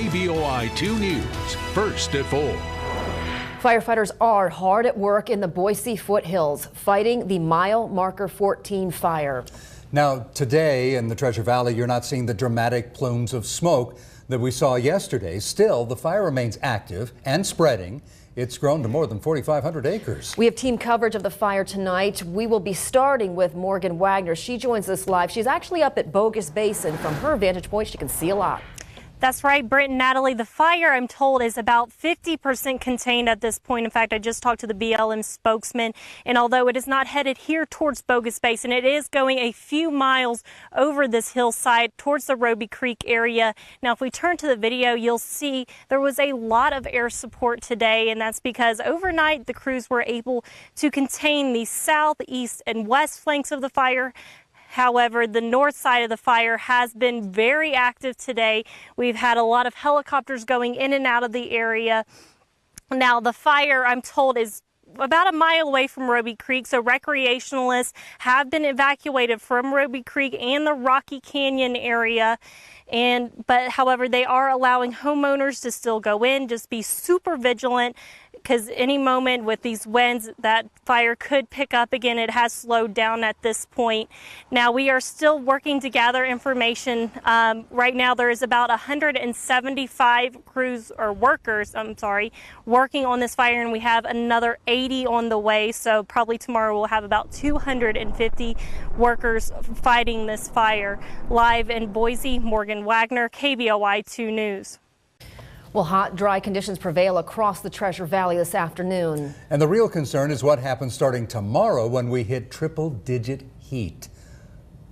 KBOI 2 News, first at 4. Firefighters are hard at work in the Boise foothills, fighting the mile marker 14 fire. Now, today in the Treasure Valley, you're not seeing the dramatic plumes of smoke that we saw yesterday. Still, the fire remains active and spreading. It's grown to more than 4,500 acres. We have team coverage of the fire tonight. We will be starting with Morgan Wagner. She joins us live. She's actually up at Bogus Basin. From her vantage point, she can see a lot. That's right, Britt and Natalie. The fire, I'm told, is about 50% contained at this point. In fact, I just talked to the BLM spokesman, and although it is not headed here towards Bogus Basin, it is going a few miles over this hillside towards the Roby Creek area. Now, if we turn to the video, you'll see there was a lot of air support today, and that's because overnight the crews were able to contain the south, east, and west flanks of the fire. However, the north side of the fire has been very active today. We've had a lot of helicopters going in and out of the area. Now, the fire, I'm told, is about a mile away from Roby Creek, so recreationalists have been evacuated from Roby Creek and the Rocky Canyon area. But however, they are allowing homeowners to still go in. Just be super vigilant, because any moment with these winds, that fire could pick up again. It has slowed down at this point. Now, we are still working to gather information. Right now, there is about 175 crews or workers, working on this fire, and we have another 80 on the way. So probably tomorrow we'll have about 250 workers fighting this fire. Live in Boise, Morgan Wagner, KBOI 2 News. Well, hot, dry conditions prevail across the Treasure Valley this afternoon. And the real concern is what happens starting tomorrow when we hit triple-digit heat.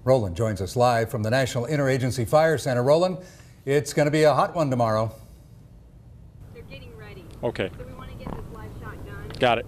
Roland joins us live from the National Interagency Fire Center. Roland, it's going to be a hot one tomorrow. They're getting ready. Okay. So we want to get this live shot done. Got it.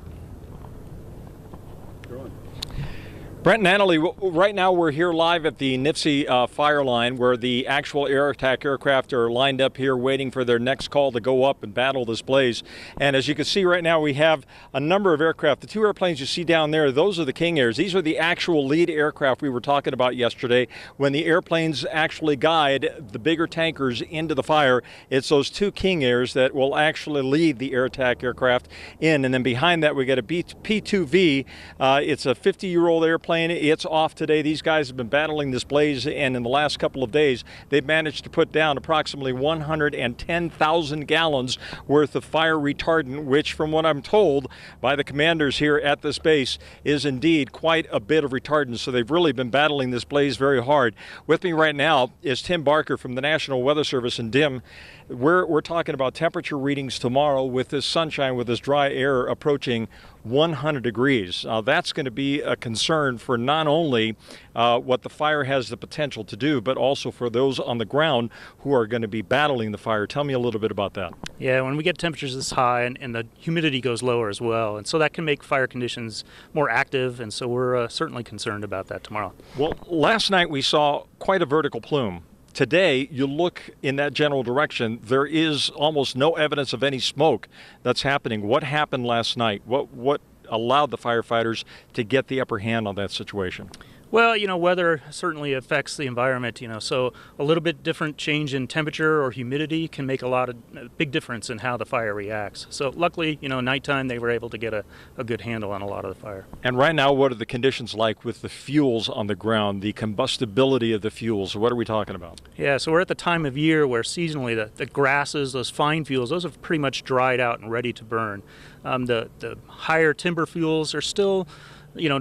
Brent and Natalie, right now we're here live at the NIFC fire line, where the actual air attack aircraft are lined up here waiting for their next call to go up and battle this blaze. And as you can see right now, we have a number of aircraft. The two airplanes you see down there, those are the King Airs. These are the actual lead aircraft we were talking about yesterday. When the airplanes actually guide the bigger tankers into the fire, it's those two King Airs that will actually lead the air attack aircraft in. And then behind that, we got a P-2V. It's a 50-year-old airplane. It's off today. These guys have been battling this blaze, and in the last couple of days, they've managed to put down approximately 110,000 gallons worth of fire retardant, which, from what I'm told by the commanders here at this base, is indeed quite a bit of retardant. So they've really been battling this blaze very hard. With me right now is Tim Barker from the National Weather Service. And Tim, we're talking about temperature readings tomorrow with this sunshine, with this dry air approaching 100 degrees. That's going to be a concern for not only what the fire has the potential to do, but also for those on the ground who are going to be battling the fire. Tell me a little bit about that. Yeah, when we get temperatures this high and the humidity goes lower as well, and so that can make fire conditions more active, and so we're certainly concerned about that tomorrow. Well, last night we saw quite a vertical plume. Today, you look in that general direction, there is almost no evidence of any smoke that's happening. What happened last night? What allowed the firefighters to get the upper hand on that situation? Well, weather certainly affects the environment, so a little bit different change in temperature or humidity can make a big difference in how the fire reacts. So luckily, nighttime they were able to get a good handle on a lot of the fire. And right now, what are the conditions like with the fuels on the ground, the combustibility of the fuels? What are we talking about? Yeah, so we're at the time of year where seasonally the grasses, those fine fuels, those have pretty much dried out and ready to burn. The higher timber fuels are still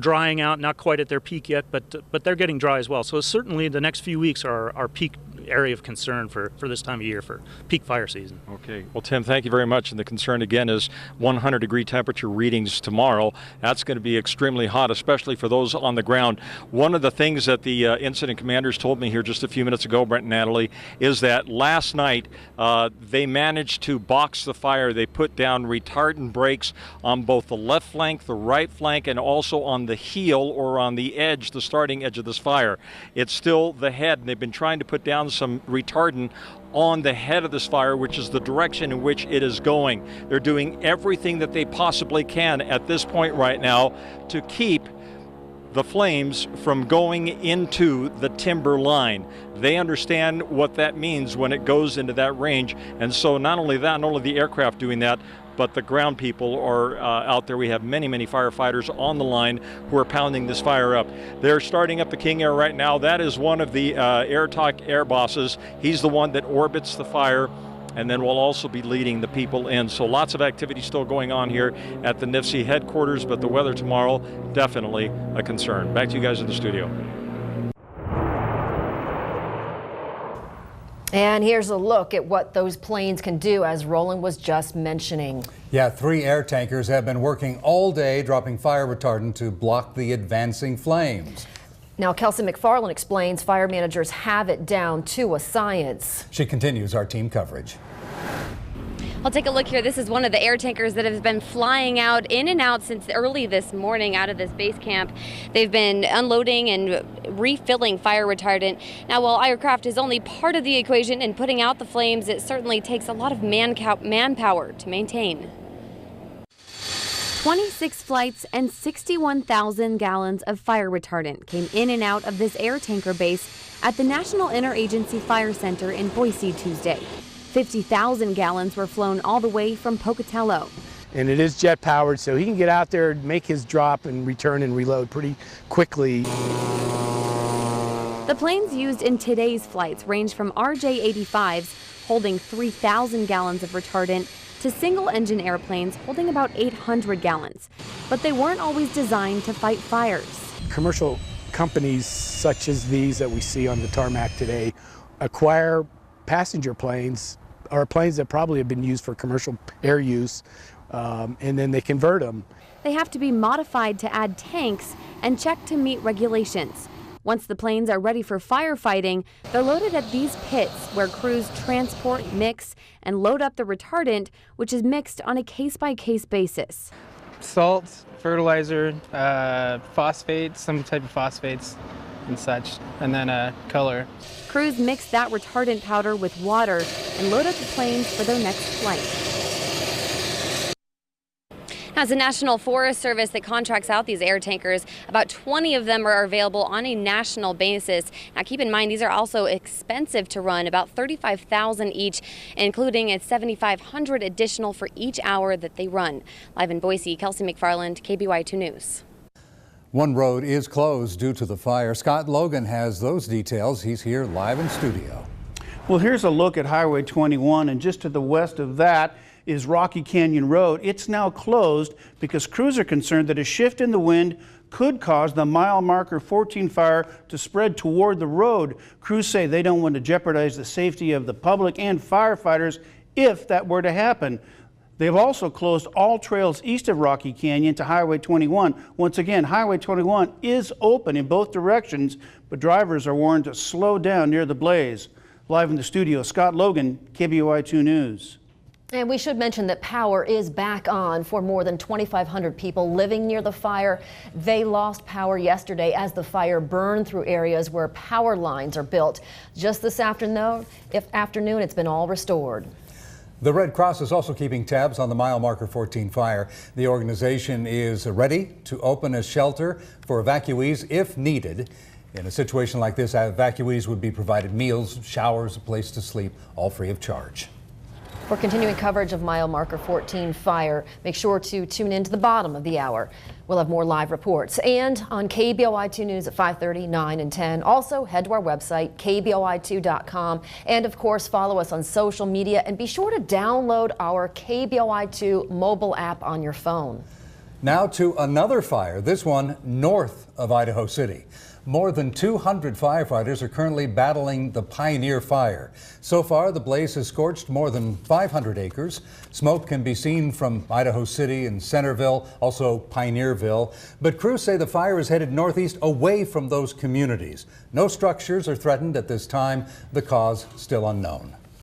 drying out, not quite at their peak yet, but they're getting dry as well. So certainly the next few weeks are our peak area of concern for this time of year, for peak fire season. Okay. Well, Tim, thank you very much. And the concern, again, is 100-degree temperature readings tomorrow. That's going to be extremely hot, especially for those on the ground. One of the things that the incident commanders told me here just a few minutes ago, Brent and Natalie, is that last night they managed to box the fire. They put down retardant brakes on both the left flank, the right flank, and also on the heel or on the edge, the starting edge of this fire. It's still the head, and they've been trying to put down some retardant on the head of this fire, which is the direction in which it is going. They're doing everything that they possibly can at this point right now to keep the flames from going into the timber line. They understand what that means when it goes into that range. And so not only that, not only the aircraft doing that, but the ground people are out there. We have many, many firefighters on the line who are pounding this fire up. They're starting up the King Air right now. That is one of the Air Talk Air bosses. He's the one that orbits the fire, and then we'll also be leading the people in. So lots of activity still going on here at the NIFC headquarters, but the weather tomorrow, definitely a concern. Back to you guys in the studio. And here's a look at what those planes can do, as Roland was just mentioning. Yeah, 3 air tankers have been working all day, dropping fire retardant to block the advancing flames. Now, Kelsey McFarland explains fire managers have it down to a science. She continues our team coverage. I'll take a look here. This is one of the air tankers that have been flying out in and out since early this morning out of this base camp. They've been unloading and refilling fire retardant. Now, while aircraft is only part of the equation in putting out the flames, it certainly takes a lot of manpower to maintain. 26 flights and 61,000 gallons of fire retardant came in and out of this air tanker base at the National Interagency Fire Center in Boise Tuesday. 50,000 gallons were flown all the way from Pocatello. And it is jet powered, so he can get out there, make his drop, and return and reload pretty quickly. The planes used in today's flights range from RJ-85s holding 3,000 gallons of retardant to single-engine airplanes holding about 800 gallons. But they weren't always designed to fight fires. Commercial companies such as these that we see on the tarmac today acquire passenger planes or planes that probably have been used for commercial air use, and then they convert them. They have to be modified to add tanks and checked to meet regulations. Once the planes are ready for firefighting, they're loaded at these pits where crews transport, mix, and load up the retardant, which is mixed on a case-by-case basis. Salt, fertilizer, phosphates, some type of phosphates and such, and then color. Crews mix that retardant powder with water and load up the planes for their next flight. As a National Forest Service that contracts out these air tankers, about 20 of them are available on a national basis. Now keep in mind, these are also expensive to run, about $35,000 each, including a $7,500 additional for each hour that they run. Live in Boise, Kelsey McFarland, KBY2 News. One road is closed due to the fire. Scott Logan has those details. He's here live in studio. Well, here's a look at Highway 21, and just to the west of that is Rocky Canyon Road. It's now closed because crews are concerned that a shift in the wind could cause the mile marker 14 fire to spread toward the road. Crews say they don't want to jeopardize the safety of the public and firefighters if that were to happen. They've also closed all trails east of Rocky Canyon to Highway 21. Once again, Highway 21 is open in both directions, but drivers are warned to slow down near the blaze. Live in the studio, Scott Logan, KBY2 News. And we should mention that power is back on for more than 2,500 people living near the fire. They lost power yesterday as the fire burned through areas where power lines are built. Just this afternoon, it's been all restored. The Red Cross is also keeping tabs on the mile marker 14 fire. The organization is ready to open a shelter for evacuees if needed. In a situation like this, evacuees would be provided meals, showers, a place to sleep, all free of charge. For continuing coverage of mile marker 14 fire, make sure to tune in to the bottom of the hour. We'll have more live reports and on KBOI2 News at 5:30, 9, and 10. Also, head to our website, KBOI2.com, and of course, follow us on social media and be sure to download our KBOI2 mobile app on your phone. Now to another fire, this one north of Idaho City. More than 200 firefighters are currently battling the Pioneer Fire. So far, the blaze has scorched more than 500 acres. Smoke can be seen from Idaho City and Centerville, also Pioneerville. But crews say the fire is headed northeast away from those communities. No structures are threatened at this time, the cause still unknown.